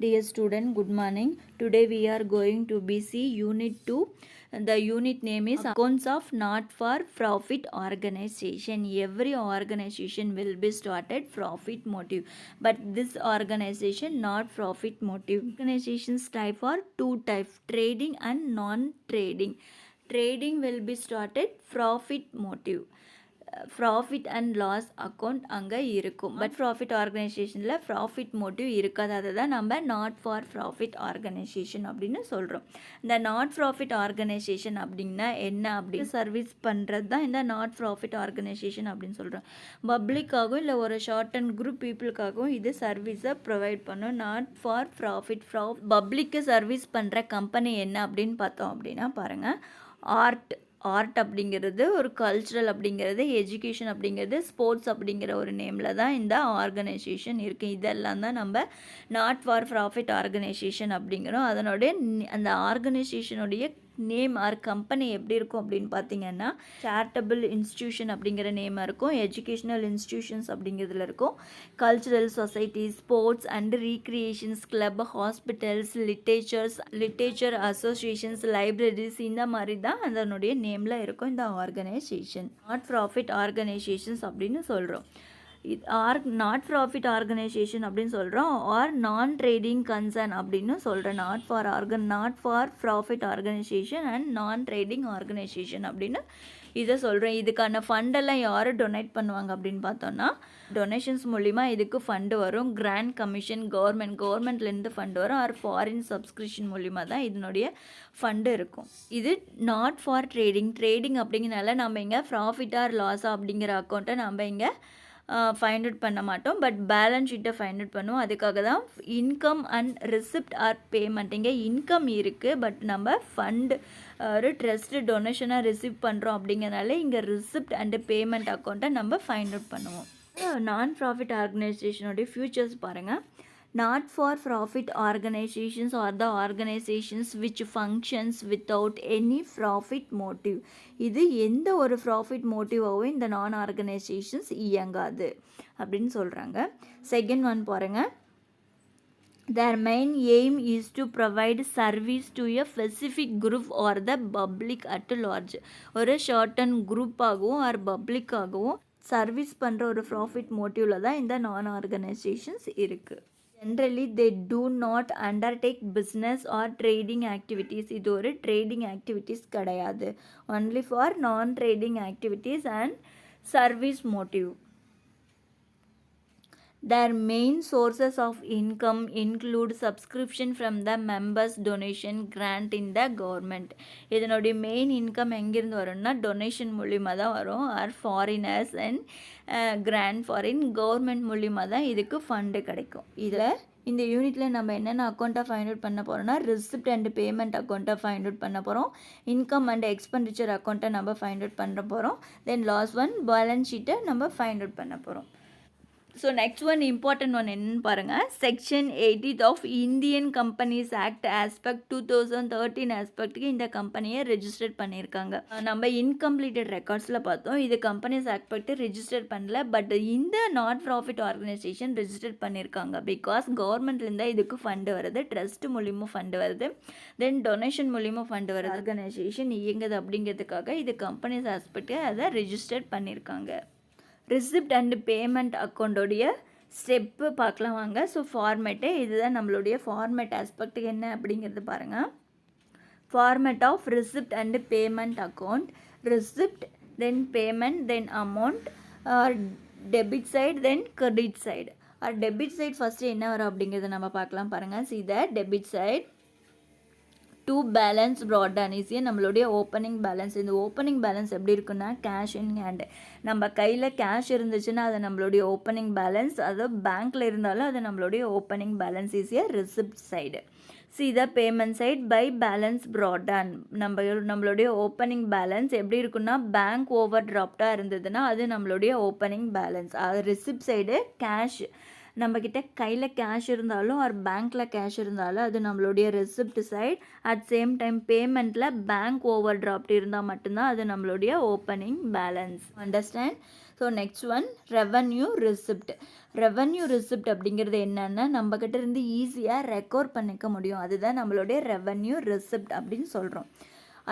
Dear student, good morning. Today we are going to BC Unit 2. The unit name is Accounts of Not for Profit Organization. Every organization will be started profit motive, but this organization not profit motive. Organizations type are two types: trading and non-trading. Trading will be started profit motive. Profit and loss account அங்கே இருக்கும். But profit ஆர்கனைசேஷனில் profit motive இருக்காது. அதை தான் நம்ம not for profit organisation அப்படின்னு சொல்கிறோம். இந்த நாட் ப்ராஃபிட் ஆர்கனைசேஷன் அப்படின்னா என்ன அப்படின்னு சர்வீஸ் பண்ணுறது தான் இந்த நாட் ப்ராஃபிட் ஆர்கனைசேஷன் அப்படின்னு சொல்கிறோம். பப்ளிக்காகவும் இல்லை ஒரு ஷார்ட் அண்ட் குரூப் பீப்புளுக்காகவும் இது சர்வீஸை ப்ரொவைட் பண்ணும். நாட் ஃபார் ப்ராஃபிட் பப்ளிக்கு சர்வீஸ் பண்ணுற கம்பெனி என்ன அப்படின்னு பார்த்தோம் அப்படின்னா பாருங்கள், ஆர்ட் அப்படிங்கிறது, ஒரு கல்ச்சுரல் அப்படிங்கிறது, எஜுகேஷன் அப்படிங்கிறது, ஸ்போர்ட்ஸ் அப்படிங்கிற ஒரு நேமில் தான் இந்த ஆர்கனைசேஷன் இருக்குது. இதெல்லாம் தான் நம்ம நாட் ஃபார் ப்ராஃபிட் ஆர்கனைசேஷன் அப்படிங்கிறோம். அதனுடைய அந்த ஆர்கனைசேஷனுடைய நேம் ஆர் கம்பெனி எப்படி இருக்கும் அப்படின்னு பார்த்தீங்கன்னா, சேரிட்டபிள் இன்ஸ்டிடியூஷன் அப்படிங்கிற நேமாக இருக்கும், எஜுகேஷ்னல் இன்ஸ்டிடியூஷன்ஸ் அப்படிங்கிறதுல இருக்கும், cultural societies, sports and recreations club, hospitals, literature associations, libraries, இந்த மாதிரி தான் அதனுடைய நேமில் இருக்கும் இந்த ஆர்கனைசேஷன். நாட் ப்ராஃபிட் ஆர்கனைசேஷன்ஸ் அப்படின்னு சொல்கிறோம். நாட் ப்ராஃபிட் ஆர்கனைசேஷன் அப்படின்னு சொல்கிறோம். ஆர் நான் ட்ரேடிங் கன்சர்ன் அப்படின்னு சொல்கிறேன். Not for profit organisation and நான் ட்ரேடிங் ஆர்கனைசேஷன் அப்படின்னு இதை சொல்கிறேன். இதுக்கான ஃபண்டெல்லாம் யார் டொனேட் பண்ணுவாங்க அப்படின்னு பார்த்தோன்னா, டொனேஷன்ஸ் மூலிமா இதுக்கு ஃபண்டு வரும். கிராண்ட் கமிஷன், கவர்மெண்ட்லேருந்து ஃபண்டு வரும். ஆர் ஃபாரின் சப்ஸ்கிரிப்ஷன் மூலிமா தான் இதனுடைய ஃபண்டு இருக்கும். இது நாட் ஃபார் ட்ரேடிங் அப்படிங்கிறனால நம்ம இங்கே ப்ராஃபிட் ஆர் லாஸா அப்படிங்கிற அக்கௌண்ட்டை நம்ம இங்கே ஃபைண்ட் அவுட் பண்ண மாட்டோம். பட் பேலன்ஸ் ஷீட்டை ஃபைண்ட் அவுட் பண்ணுவோம். அதுக்காக தான் income and receipt or payment. இங்கே இன்கம் இருக்குது, பட் நம்ம ஃபண்டு ஒரு ட்ரஸ்ட் டொனேஷனாக ரிசீவ் பண்ணுறோம் அப்படிங்கிறனால இங்கே ரிசிப்ட் அண்டு பேமெண்ட் அக்கௌண்ட்டை நம்ம ஃபைண்ட் அவுட் பண்ணுவோம். நான் ப்ராஃபிட் ஆர்கனைசேஷனுடைய ஃபியூச்சர்ஸ் பாருங்கள். Not for profit organizations are the organizations which functions without any profit motive. இது எந்த ஒரு ப்ராஃபிட் மோட்டிவாகவும் இந்த நான் ஆர்கனைசேஷன்ஸ் இயங்காது அப்படின்னு சொல்கிறாங்க. செகண்ட் ஒன் பாருங்கள். Their main aim is to provide service to a specific group or the public at large. ஒரு ஷார்ட் அண்ட் குரூப்பாகவும் ஆர் பப்ளிக்காகவும் சர்வீஸ் பண்ணுற ஒரு ப்ராஃபிட் மோட்டிவில் தான் இந்த நான் ஆர்கனைசேஷன்ஸ் இருக்குது. Generally, they do not undertake business or trading activities. இது ஒரு trading activities கிடையாது. Only for non-trading activities and service motive. Their main sources of income include subscription from the members, donation, grant in the government. இதனுடைய main income எங்கேருந்து வரும்னா donation மூலிமா தான் வரும். Or foreigners and grant foreign government மூலிமா தான் இதுக்கு fund கிடைக்கும். இதில் இந்த யூனிட்டில் நம்ம என்னென்ன அக்கௌண்ட்டை ஃபைண்ட் அவுட் பண்ண போகிறோம்னா, ரிசிப்ட் அண்ட் பேமெண்ட் அக்கௌண்ட்டை ஃபைண்ட் அவுட் பண்ண போகிறோம். இன்கம் அண்ட் எக்ஸ்பெண்டிச்சர் அக்கௌண்ட்டை நம்ம ஃபைண்ட் அவுட் பண்ண போகிறோம். தென் லாஸ்ட் ஒன் பேலன்ஸ் ஷீட்டை நம்ம ஃபைண்ட் அவுட் பண்ண போகிறோம். So next one important one என்னன்னு பாருங்கள். Section 80 of Indian companies act aspect 2013 ஆஸ்பெக்ட்டுக்கு இந்த கம்பெனியை ரெஜிஸ்டர் பண்ணியிருக்காங்க. நம்ம இன்கம்ப்ளீட்டட் ரெக்கார்ட்ஸில் பார்த்தோம். இது கம்பெனிஸ் ஆஸ்பெக்ட் ரெஜிஸ்டர் பண்ணல, பட் இந்த நாட் ப்ராஃபிட் ஆர்கனைசேஷன் ரெஜிஸ்டர் பண்ணியிருக்காங்க. பிகாஸ் கவர்மெண்ட்லேருந்து இதுக்கு ஃபண்டு வருது, ட்ரஸ்ட் மூலியமாக ஃபண்டு வருது, தென் டொனேஷன் மூலியமாக ஃபண்டு வருது. ஆர்கனைசேஷன் இயங்குது அப்படிங்கிறதுக்காக இது கம்பெனிஸ் ஆஸ்பெக்ட் அதை ரெஜிஸ்டர் பண்ணியிருக்காங்க. ரிசிப்ட் அண்டு பேமெண்ட் அக்கௌண்ட்டோடைய ஸ்டெப்பு பார்க்கலாம் வாங்க. ஸோ ஃபார்மேட்டு இதுதான் நம்மளுடைய ஃபார்மேட் ஆஸ்பெக்ட் என்ன அப்படிங்கிறது பாருங்கள். Format of receipt and payment account. Receipt, then payment, then amount, debit side, then credit side. Debit side first என்ன வரும் அப்படிங்கிறத நம்ம பார்க்கலாம் பாருங்கள். See the debit side to balance brought down is நம்மளுடைய ஓப்பனிங் பேலன்ஸ். இந்த ஓப்பனிங் பேலன்ஸ் எப்படி இருக்குன்னா, கேஷ் இன் ஹேண்டு. நம்ம கையில் கேஷ் இருந்துச்சுன்னா அது நம்மளுடைய ஓப்பனிங் பேலன்ஸ். அது பேங்க்கில் இருந்தாலும் அது நம்மளுடைய opening balance is a receipt side. See the payment side by balance brought down. நம்மளுடைய ஓப்பனிங் பேலன்ஸ் எப்படி இருக்குன்னா, பேங்க் ஓவர் ட்ராப்டாக இருந்ததுன்னா அது நம்மளுடைய ஓப்பனிங் பேலன்ஸ். அது ரிசிப்ட் சைடு கேஷ், நம்மக்கிட்ட கையில் கேஷ் இருந்தாலும் ஆர் பேங்க்கில் கேஷ் இருந்தாலும் அது நம்மளுடைய receipt side. At same time பேமெண்ட்டில் பேங்க் ஓவர் டிராஃப்ட் இருந்தால் மட்டும்தான் அது நம்மளுடைய opening balance. Understand? So so next one revenue receipt. Revenue receipt அப்படிங்கிறது என்னன்னா நம்மக்கிட்ட இருந்து ஈஸியாக ரெக்கார்ட் பண்ணிக்க முடியும், அதுதான் நம்மளுடைய ரெவன்யூ ரிசிப்ட் அப்படின்னு சொல்கிறோம்.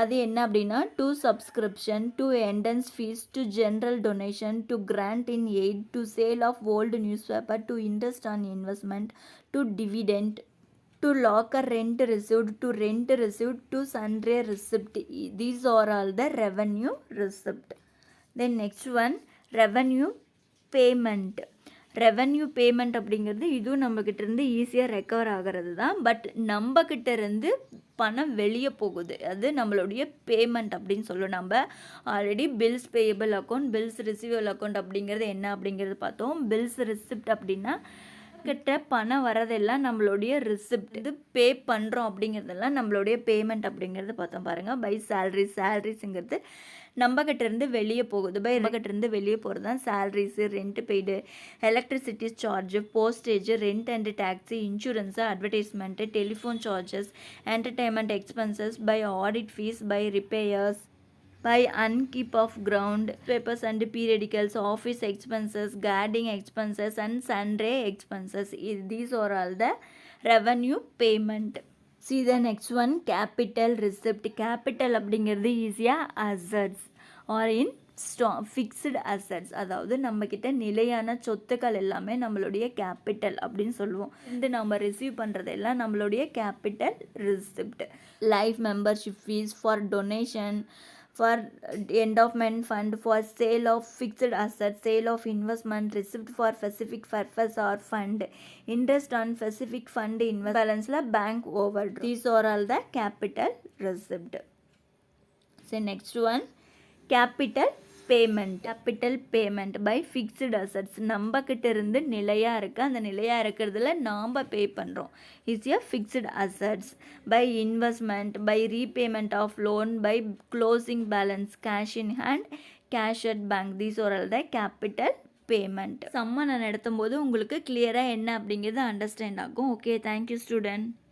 அது என்ன அப்படின்னா to subscription, to entrance fees, to general donation, to grant in aid, to sale of old newspaper, to interest on investment, to dividend, to locker rent received, to rent received, to sundry receipt. These are all the revenue receipt. Then next one revenue payment. Revenue payment அப்படிங்கிறது இதுவும் நம்மக்கிட்ட இருந்து ஈஸியாக recover ஆகிறது தான். But நம்மக்கிட்ட இருந்து பணம் வெளியே போகுது, அது நம்மளுடைய பேமெண்ட் அப்படின்னு சொல்லுவோம். நம்ம already bills payable account, bills receivable account அப்படிங்கிறது என்ன அப்படிங்கிறது பார்த்தோம். பில்ஸ் ரிசிப்ட் அப்படின்னா கிட்ட பணம் வரதெல்லாம் நம்மளுடைய ரிசிப்ட், இது பே பண்ணுறோம் அப்படிங்கிறதெல்லாம் நம்மளுடைய பேமெண்ட் அப்படிங்கிறது பார்த்தோம் பாருங்கள். பை சேலரிஸுங்கிறது நம்மக்கிட்ட இருந்து வெளியே போகுது, பை நம்மக்கிட்ட இருந்து வெளியே போகிறது தான் salaries, rent paid, electricity charge, postage, rent and taxes, insurance, advertisement, telephone charges, entertainment expenses, by audit fees, by repairs, by upkeep of ground, papers and periodicals, office expenses, guarding expenses and sundry expenses. These are all the revenue payment. See the next one, capital receipt. Capital அப்படிங்கிறது ஈஸியாக assets or in fixed assets, அதாவது நம்மக்கிட்ட நிலையான சொத்துக்கள் எல்லாமே நம்மளுடைய capital அப்படின்னு சொல்லுவோம். இந்த நம்ம ரிசீவ் பண்ணுறது எல்லாம் நம்மளுடைய capital receipt. Life membership fees, for donation, for endowment fund, for sale of fixed assets, sale of investment, receipt for specific purpose or fund, interest on specific fund, invest balance la bank overdraft. These are all the capital receipt. So next one, capital payment. Capital payment by fixed assets, நம்மக்கிட்ட இருந்து நிலையாக இருக்குது, அந்த நிலையாக இருக்கிறதுல நாம் pay பண்ணுறோம், ஈஸியாக fixed assets. By investment, by repayment of loan, by closing balance, cash in hand, cash at bank. These are all the capital payment. சம்ம நான் நடத்தும் போது உங்களுக்கு கிளியராக என்ன அப்படிங்கிறது அண்டர்ஸ்டாண்ட் ஆகும். Okay, thank you student.